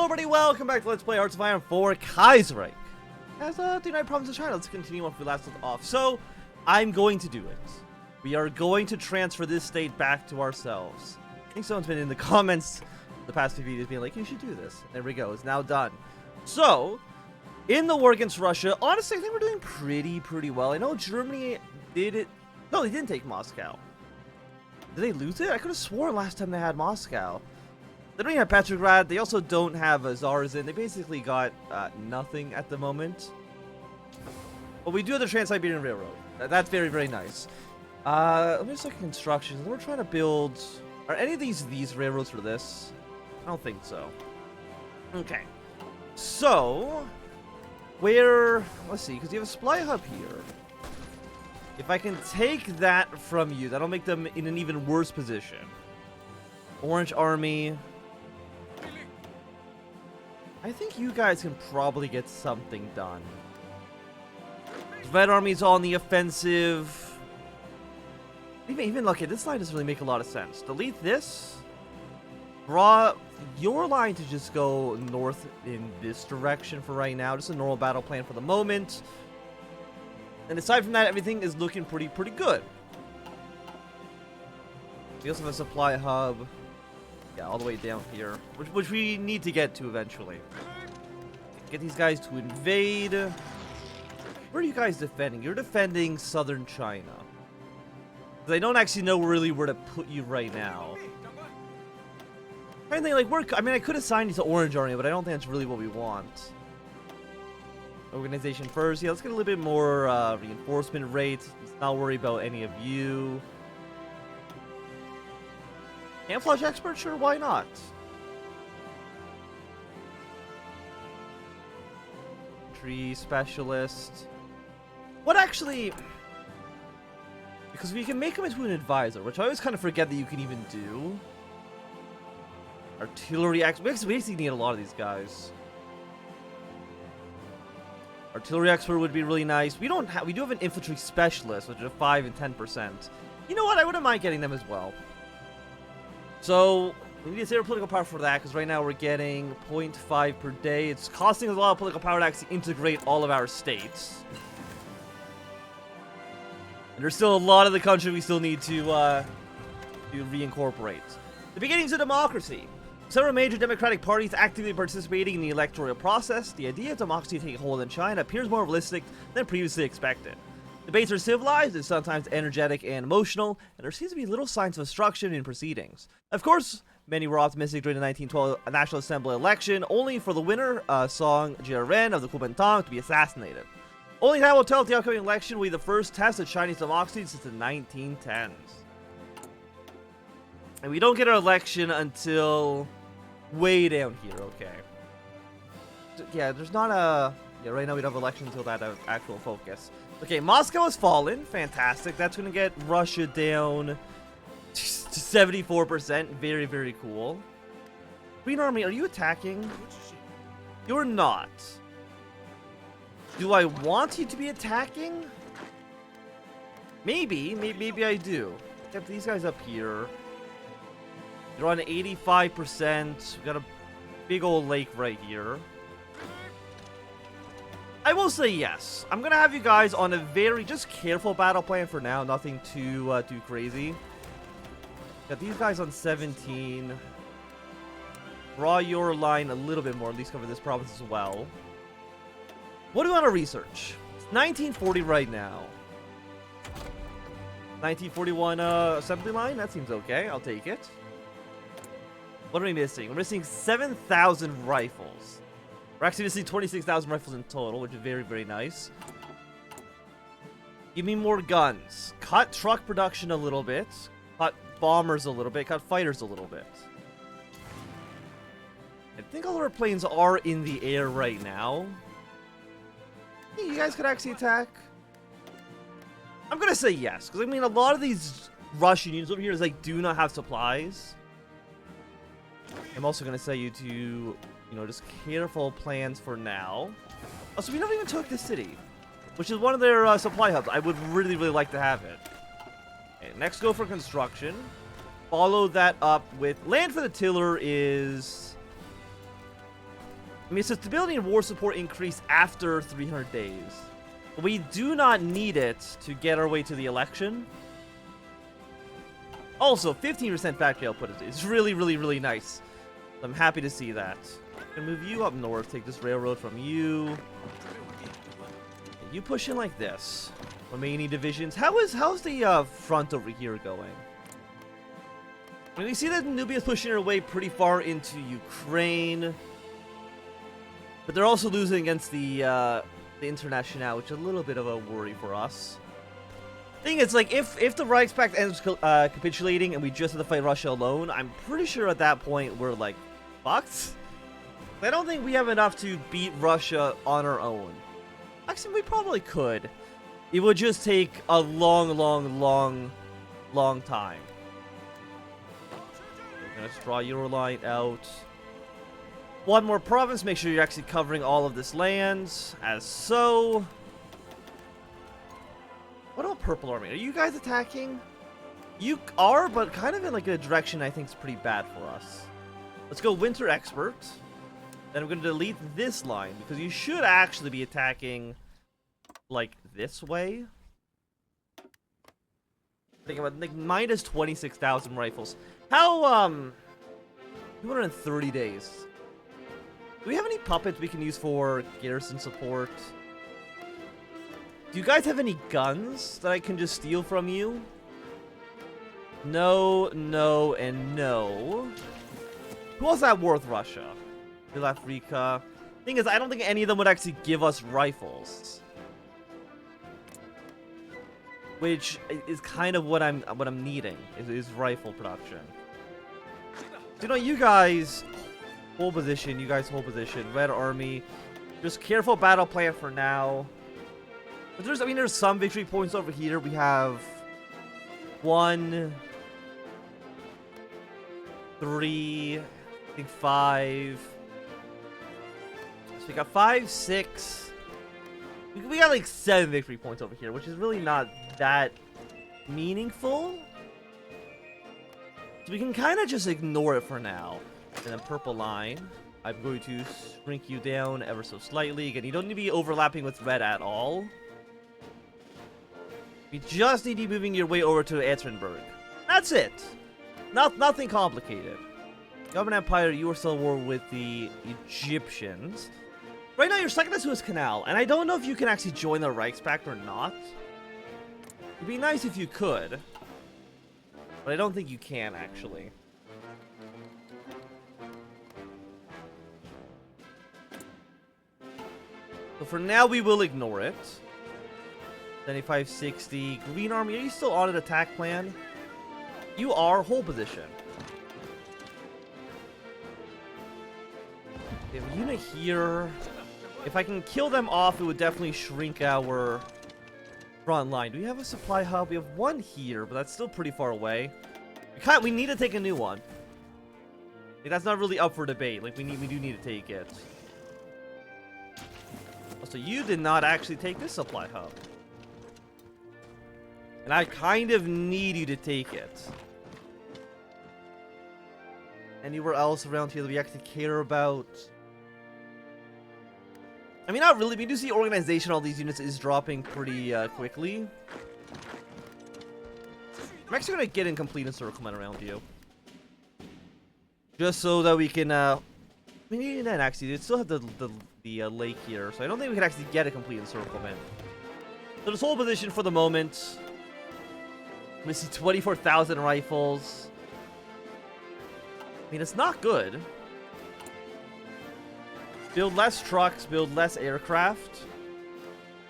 Hello everybody, welcome back to Let's Play Hearts of Iron 4 Kaiserreich. As the United Province of China, let's continue off we last left off. So, I'm going to do it. We are going to transfer this state back to ourselves. I think someone's been in the comments the past few videos being like, you should do this. There we go, it's now done. So, in the war against Russia, honestly, I think we're doing pretty well. I know Germany did it. No, they didn't take Moscow. Did they lose it? I could have sworn last time they had Moscow. They don't even have Petrograd. They also don't have Zarzin. They basically got nothing at the moment. But we do have the Trans-Siberian Railroad. That's very nice. Let me just look at construction. We're trying to build... Are any of these railroads for this? I don't think so. Okay. So... Where... Let's see, because you have a supply hub here. If I can take that from you, that'll make them in an even worse position. Orange Army... I think you guys can probably get something done. Red Army's on the offensive. Even look at this line doesn't really make a lot of sense. Delete this. Draw your line to just go north in this direction for right now. Just a normal battle plan for the moment. And aside from that, everything is looking pretty good. We also have a supply hub. Yeah, all the way down here, which we need to get to eventually. Get these guys to invade. Where are you guys defending? You're defending southern China. I don't actually know really where to put you right now. I think I could assign you to Orange Army, but I don't think that's really what we want. Organization first. Yeah, let's get a little bit more reinforcement rates. Let's not worry about any of you. Camouflage expert? Sure, why not? Tree specialist. What actually... Because we can make him into an advisor, which I always kind of forget that you can even do. Artillery expert. We basically need a lot of these guys. Artillery expert would be really nice. We do have an infantry specialist, which is 5 and 10%. You know what? I wouldn't mind getting them as well. So, we need to save our political power for that, because right now we're getting 0.5 per day. It's costing us a lot of political power to actually integrate all of our states. And there's still a lot of the country we still need to reincorporate. The beginnings of democracy. Several major democratic parties actively participating in the electoral process. The idea of democracy taking hold in China appears more realistic than previously expected. Debates are civilized and sometimes energetic and emotional, and there seems to be little signs of obstruction in proceedings. Of course, many were optimistic during the 1912 National Assembly election, only for the winner, Song Jiren of the Kuomintang, to be assassinated. Only time will tell if the upcoming election will be the first test of Chinese democracy since the 1910s. And we don't get our election until way down here, okay. Yeah, there's not a... Yeah, right now we don't have election until that actual focus. Okay, Moscow has fallen. Fantastic. That's going to get Russia down to 74%. Very cool. Green Army, are you attacking? You're not. Do I want you to be attacking? Maybe I do. Get these guys up here. You're on 85%. We got a big old lake right here. I will say yes. I'm gonna have you guys on a very just careful battle plan for now. Nothing too crazy. Got these guys on 17. Draw your line a little bit more. At least cover this province as well. What do we want to research? It's 1940 right now. 1941 assembly line. That seems okay. I'll take it. What are we missing? We're missing 7,000 rifles. We're actually missing 26,000 rifles in total, which is very nice. Give me more guns. Cut truck production a little bit. Cut bombers a little bit. Cut fighters a little bit. I think all of our planes are in the air right now. I think you guys could actually attack. I'm going to say yes, because I mean, a lot of these Russian units over here is like, do not have supplies. I'm also going to say you to... You know, just careful plans for now. Oh, so we never even took this city, which is one of their supply hubs. I would really like to have it. Okay, next go for construction. Follow that up with land for the tiller is I mean, so stability and war support increase after 300 days. But we do not need it to get our way to the election. Also, 15% factory output is really, really, really nice. I'm happy to see that. I'm gonna move you up north, take this railroad from you. You push in like this. Remaining divisions. How's the front over here going? I mean, we see that Nubia's pushing her way pretty far into Ukraine. But they're also losing against the International, which is a little bit of a worry for us. Thing is, like, if the Reichspakt ends capitulating and we just have to fight Russia alone, I'm pretty sure at that point we're, like, fucked. I don't think we have enough to beat Russia on our own. Actually, we probably could. It would just take a long, long, long, long time. Let's draw your line out. One more province. Make sure you're actually covering all of this land. As so. What about Purple Army? Are you guys attacking? You are, but kind of in like a direction I think is pretty bad for us. Let's go Winter Expert. Then I'm going to delete this line because you should actually be attacking like this way. Think about like minus 26,000 rifles. How 230 days. Do we have any puppets we can use for garrison support? Do you guys have any guns that I can just steal from you? No, no, and no. Who else at war with Russia? Africa. Thing is, I don't think any of them would actually give us rifles. Which is kind of what I'm needing, is rifle production. So, you know, you guys hold position, Red Army. Just careful battle plan for now. But there's some victory points over here. We have 1, 3, I think 5. So we got 5, 6. We got like 7 victory points over here, which is really not that meaningful. So we can kind of just ignore it for now. And then Purple Line. I'm going to shrink you down ever so slightly. Again, you don't need to be overlapping with Red at all. We just need you moving your way over to Etrenburg. That's it. Nothing complicated. Government Empire, you are still at war with the Egyptians. Right now, you're stuck in the Suez Canal, and I don't know if you can actually join the Reichspakt or not. It'd be nice if you could, but I don't think you can, actually. So for now, we will ignore it. 7560. Green Army, are you still on an attack plan? You are. Hold position. We have a unit here. If I can kill them off, it would definitely shrink our front line. Do we have a supply hub? We have one here, but that's still pretty far away. We need to take a new one. Like, that's not really up for debate. Like, we do need to take it. Also, you did not actually take this supply hub. And I kind of need you to take it. Anywhere else around here that we actually care about? I mean, not really. We do see organization, all these units is dropping pretty quickly. I'm actually going to get in complete encirclement around you. Just so that we can, we need an actually, they still have the lake here, so I don't think we can actually get a complete encirclement. So this whole position for the moment. We see 24,000 rifles. I mean, it's not good. Build less trucks, build less aircraft,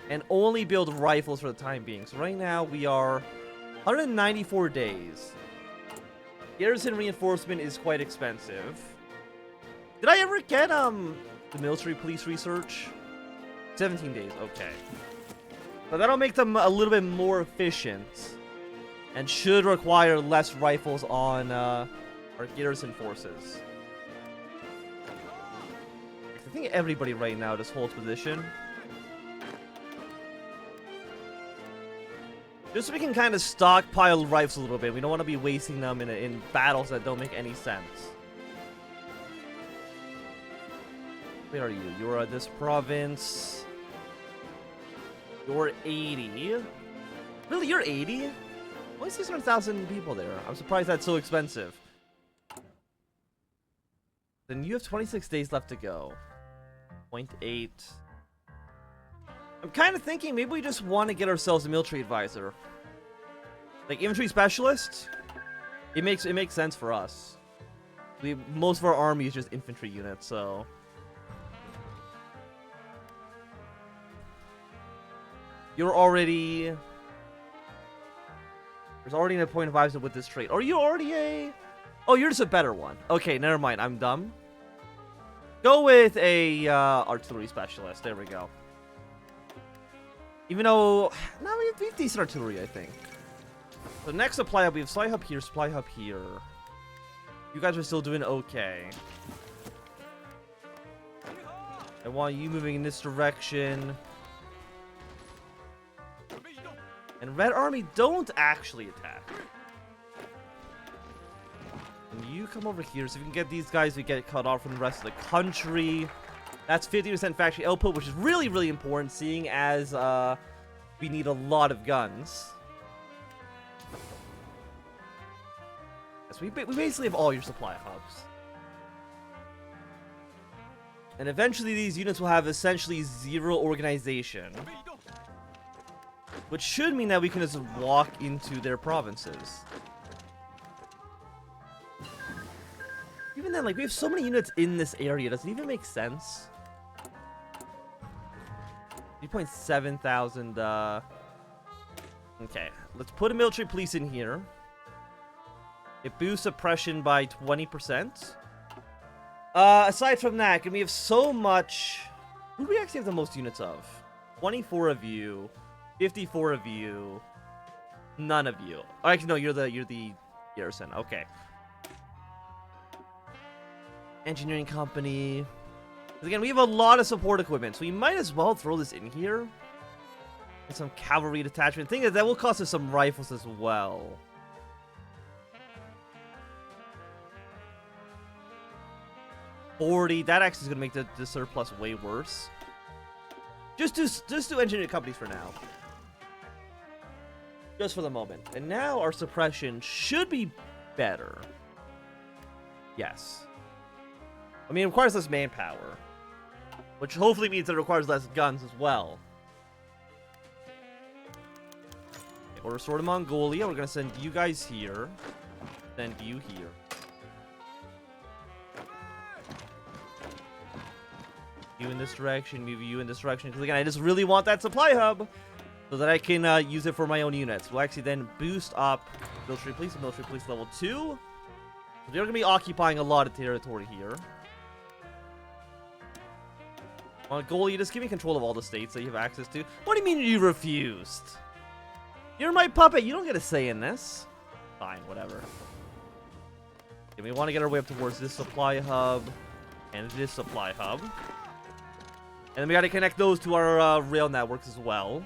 and only build rifles for the time being. So right now we are 194 days. Garrison reinforcement is quite expensive. Did I ever get the military police research? 17 days, okay. But that'll make them a little bit more efficient and should require less rifles on our garrison forces. I think everybody right now just holds position. Just so we can kind of stockpile rifles a little bit. We don't want to be wasting them in battles that don't make any sense. Where are you? You're at this province. You're 80. Really, you're 80? Only 600,000 people there. I'm surprised that's so expensive. Then you have 26 days left to go. 0.8. I'm kind of thinking maybe we just want to get ourselves a military advisor. Like infantry specialist. It makes sense for us. Most of our army is just infantry units, so. You're already. There's already a point of advisor with this trait. Are you already a? Oh, you're just a better one. Okay, never mind. I'm dumb. Go with a artillery specialist. There we go. Even though, no, we have decent artillery, I think. So next supply hub, we have supply hub here, supply hub here. You guys are still doing okay. I want you moving in this direction. And Red Army, don't actually attack. And you come over here, so if we can get these guys, we get cut off from the rest of the country. That's 50% factory output, which is really, really important, seeing as we need a lot of guns. So we basically have all your supply hubs. And eventually these units will have essentially zero organization. Which should mean that we can just walk into their provinces. Even then, like, we have so many units in this area, does it even make sense? 3.7 thousand, Okay, let's put a military police in here. It boosts oppression by 20%. Aside from that, can we have so much... Who do we actually have the most units of? 24 of you. 54 of you. None of you. Oh, actually, no, you're the garrison. Okay. Engineering company. Again, we have a lot of support equipment, so we might as well throw this in here. And some cavalry detachment. Thing is, that will cost us some rifles as well. $40. That actually is going to make the surplus way worse. Just do engineering companies for now. Just for the moment. And now our suppression should be better. Yes. I mean, it requires less manpower. Which hopefully means it requires less guns as well. Okay, we'll restore to Mongolia. We're going to send you guys here. Send you here. You in this direction, move you in this direction. Because again, I just really want that supply hub. So that I can use it for my own units. We'll actually then boost up military police level 2. So they're going to be occupying a lot of territory here. Mongolia, just give me control of all the states that you have access to. What do you mean you refused? You're my puppet. You don't get a say in this. Fine, whatever. Okay, we want to get our way up towards this supply hub and this supply hub. And then we got to connect those to our rail networks as well.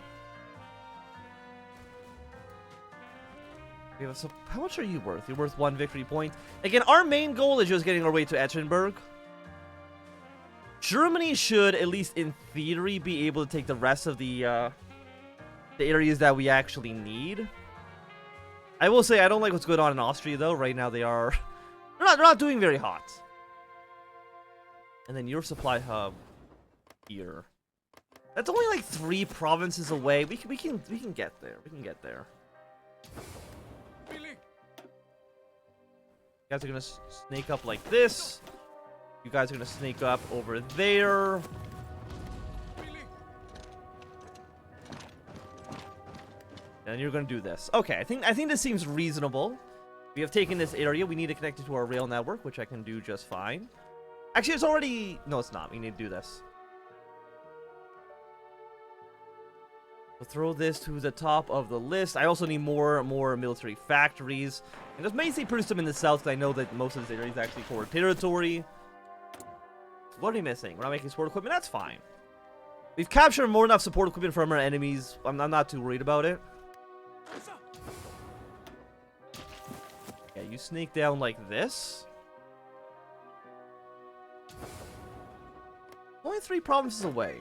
Okay, so how much are you worth? You're worth 1 victory point. Again, our main goal is just getting our way to Etchenberg. Germany should, at least in theory, be able to take the rest of the areas that we actually need. I will say I don't like what's going on in Austria, though. Right now, they're not doing very hot. And then your supply hub here. That's only like 3 provinces away. We can get there. We can get there. You guys are gonna snake up like this. You guys are gonna snake up over there. And you're gonna do this. Okay, I think this seems reasonable. We have taken this area. We need to connect it to our rail network, which I can do just fine. Actually, it's already... No, it's not. We need to do this. We'll throw this to the top of the list. I also need more military factories. And just mainly produce them in the south, because I know that most of this area is actually core territory. What are we missing? We're not making support equipment? That's fine. We've captured more than enough support equipment from our enemies. I'm not too worried about it. Yeah, you sneak down like this. only 3 provinces away.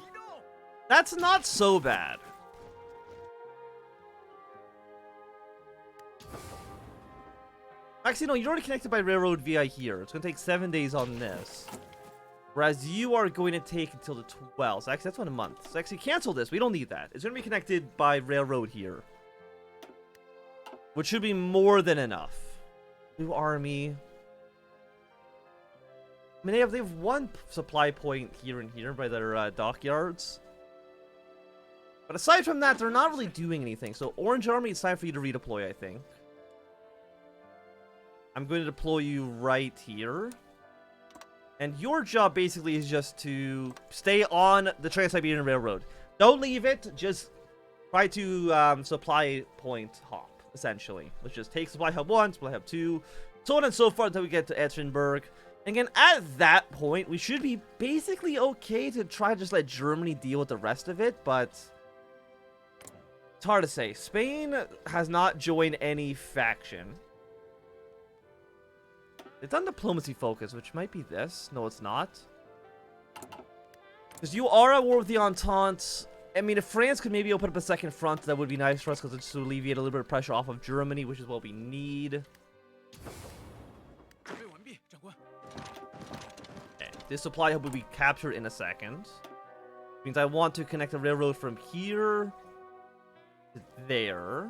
That's not so bad. Actually, no, you're already connected by railroad VI here. It's going to take 7 days on this. Whereas you are going to take until the 12th. So actually, that's 1 month. So actually, cancel this. We don't need that. It's going to be connected by railroad here. Which should be more than enough. New army. I mean, they have 1 supply point here and here by their dockyards. But aside from that, they're not really doing anything. So, Orange Army, it's time for you to redeploy, I think. I'm going to deploy you right here. And your job basically is just to stay on the Trans-Siberian Railroad. Don't leave it. Just try to supply point hop, essentially. Let's just take supply hub 1, supply hub 2, so on and so forth until we get to Etrenberg. And again, at that point, we should be basically okay to try to just let Germany deal with the rest of it, but it's hard to say. Spain has not joined any faction. It's on diplomacy focus, which might be this. No, it's not. Because you are at war with the Entente. I mean, if France could maybe open up a second front, that would be nice for us, because it's to alleviate a little bit of pressure off of Germany, which is what we need. Okay, this supply hub will be captured in a second. Which means I want to connect the railroad from here to there.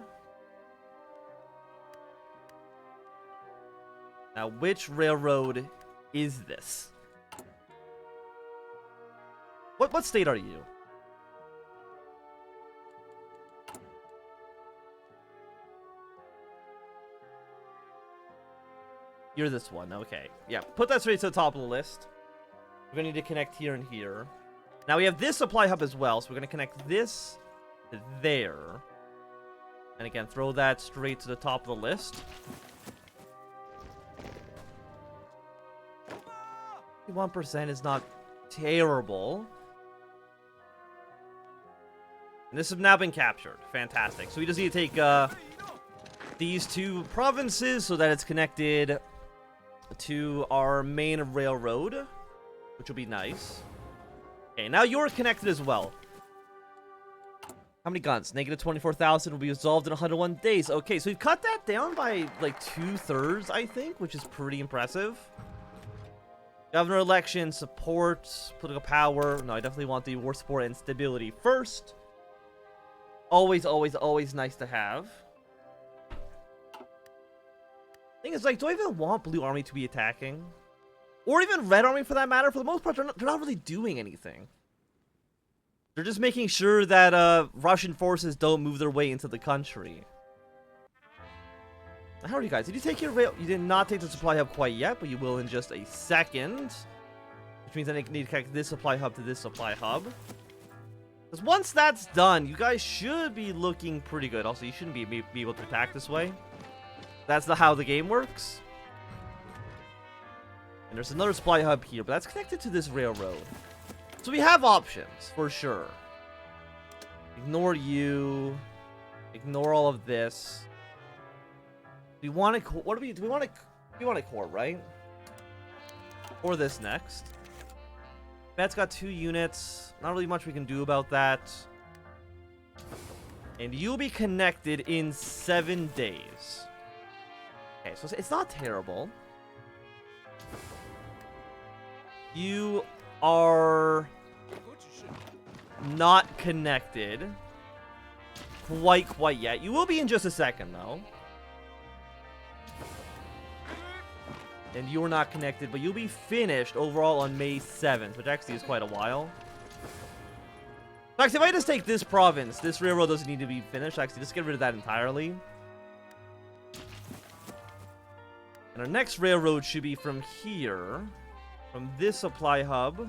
Now, which railroad is this? What state are you? You're this one, okay. Yeah, put that straight to the top of the list. We're gonna need to connect here and here. Now we have this supply hub as well, so we're gonna connect this to there. And again, throw that straight to the top of the list. 1% is not terrible. And this has now been captured. Fantastic. So we just need to take these 2 provinces so that it's connected to our main railroad, which will be nice. Okay, now you're connected as well. How many guns? Negative 24,000 will be resolved in 101 days. Okay, so we've cut that down by like 2/3, I think, which is pretty impressive. Governor election, support, political power. No, I definitely want the war support and stability first. Always, always, always nice to have. Thing is, like, do I even want Blue Army to be attacking? Or even Red Army, for that matter? For the most part, they're not really doing anything. They're just making sure that Russian forces don't move their way into the country. How are you guys? Did you take your rail? You did not take the supply hub quite yet, but you will in just a second. Which means I need to connect this supply hub to this supply hub. Because once that's done, you guys should be looking pretty good. Also, you shouldn't be able to attack this way. That's how the game works. And there's another supply hub here, but that's connected to this railroad. So we have options, for sure. Ignore you. Ignore all of this. We want to. What do we? Do we want to? We want a core, right? Or this next. That's got 2 units. Not really much we can do about that. And you'll be connected in 7 days. Okay, so it's not terrible. You are not connected quite yet. You will be in just a second, though. And you're not connected, but you'll be finished overall on May 7th, which actually is quite a while. Actually, if I just take this province, this railroad doesn't need to be finished. Actually, just get rid of that entirely. And our next railroad should be from here, from this supply hub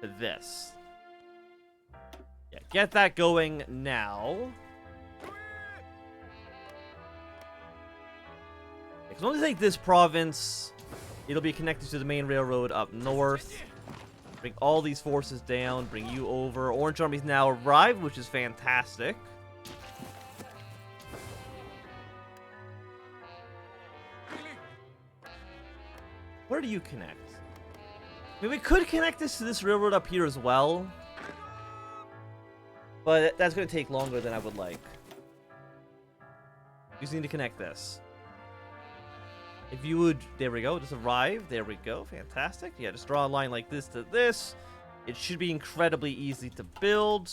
to this. Yeah, get that going now. Because once you take this province, it'll be connected to the main railroad up north. Bring all these forces down, bring you over. Orange Army's now arrived, which is fantastic. Where do you connect? I mean, we could connect this to this railroad up here as well. But that's going to take longer than I would like. We just need to connect this. If you would... There we go. Just arrive. There we go. Fantastic. Yeah, just draw a line like this to this. It should be incredibly easy to build.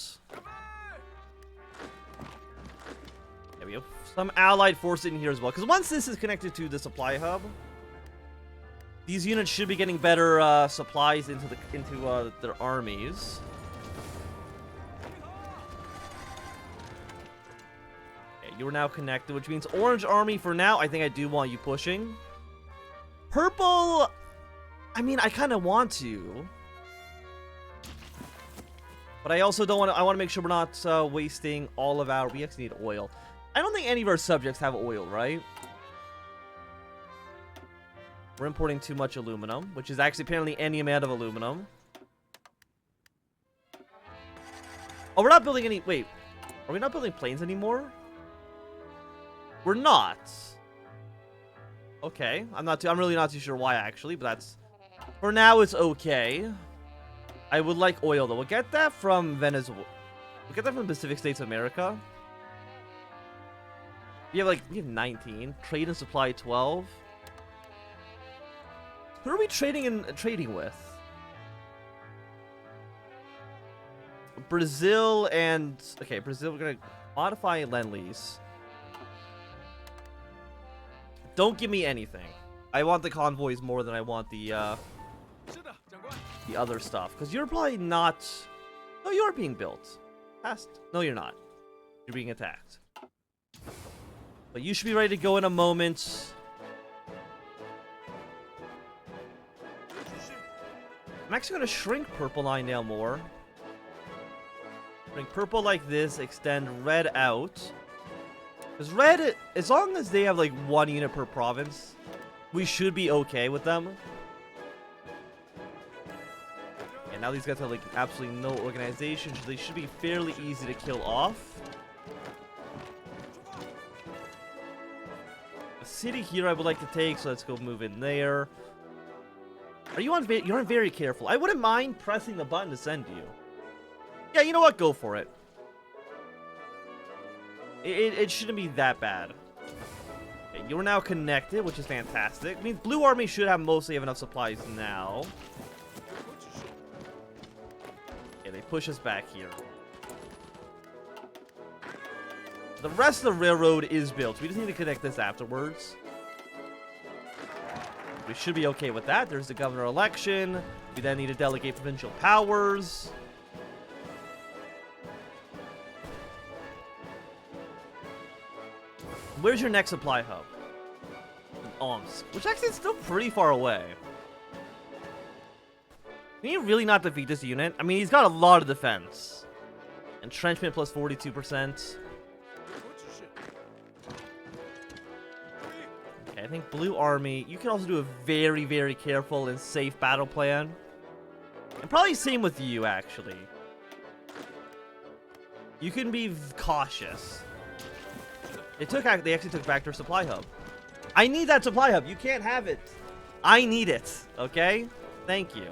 There we go. Some allied force in here as well. Because once this is connected to the supply hub, these units should be getting better supplies into their armies. Okay, you are now connected, which means Orange Army for now. I think I do want you pushing. Purple, I mean, I kind of want to. But I also don't want to. I want to make sure we're not wasting all of our... We actually need oil. I don't think any of our subjects have oil, right? We're importing too much aluminum, which is actually apparently any amount of aluminum. Oh, we're not building any... Wait. Are we not building planes anymore? We're not. Okay. I'm really not too sure why, actually, but that's... For now, it's okay. I would like oil, though. We'll get that from Venezuela. We'll get that from the Pacific States of America. We have 19. Trade and supply 12. Who are we trading with? Brazil and... Okay, Brazil, we're gonna modify Lend-Lease. Don't give me anything. I want the convoys more than I want the other stuff. Because you're probably not... No, you're being built. No, you're not. You're being attacked. But you should be ready to go in a moment. I'm actually going to shrink purple line now more. Shrink purple like this, extend red out. Because red, as long as they have like 1 unit per province, we should be okay with them. And now these guys have like absolutely no organization, so they should be fairly easy to kill off. A city here I would like to take, so let's go move in there. You're on very careful. I wouldn't mind pressing the button to send you. Yeah, you know what? Go for it. It shouldn't be that bad. Okay, you're now connected, which is fantastic. I mean, Blue Army should mostly have enough supplies now. Okay, they push us back here. The rest of the railroad is built. We just need to connect this afterwards. We should be okay with that. There's the governor election. We then need to delegate provincial powers. Where's your next supply hub? In Omsk, which actually is still pretty far away. Can you really not defeat this unit? I mean, he's got a lot of defense. Entrenchment plus 42%. Okay, I think Blue Army, you can also do a very, very careful and safe battle plan. And probably same with you, actually. You can be cautious. They actually took back their supply hub. I need that supply hub. You can't have it. I need it. Okay? Thank you.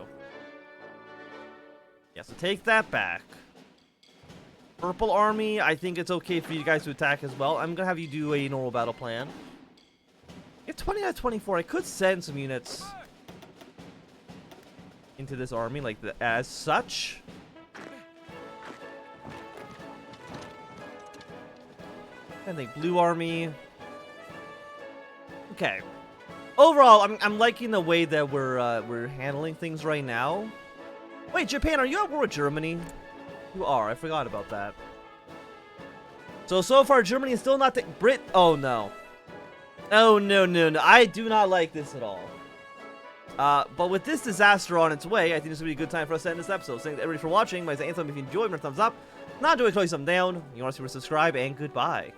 Yeah, so take that back. Purple Army, I think it's okay for you guys to attack as well. I'm gonna have you do a normal battle plan. Get 20 out of 24. I could send some units into this army like as such. I think Blue Army. Okay. Overall, I'm liking the way that we're handling things right now. Wait, Japan, are you at war with Germany? You are. I forgot about that. So far, Germany is still not the Oh no. Oh no. I do not like this at all. But with this disaster on its way, I think this would be a good time for us to end this episode. Thanks everybody for watching. My name is Anthem. If you enjoyed, give me a thumbs up. Not doing, close thumbs down. You want to subscribe, and goodbye.